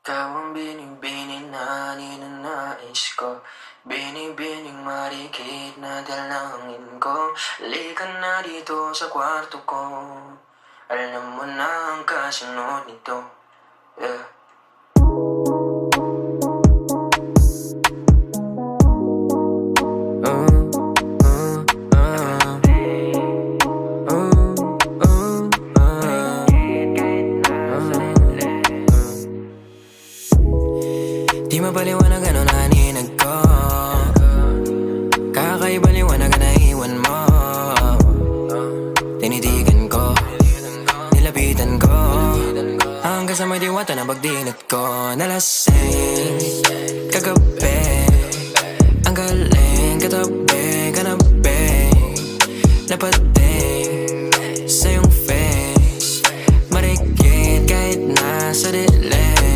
Ikaw ang binibining na ninanais ko. Binibining marikit na dalangin ko. Halika na dito sa kwarto ko. Alam mo na ang kasunod nito. Yeah. Di mapaliwanag ano naninag ko. Kakaiba liwanag na naiwan mo. Tinitigan ko, nilapitan ko, hanggang sa may diwata na pagdilat ko. Nalasing kagabi, ang galing katabi, kanabi, lapad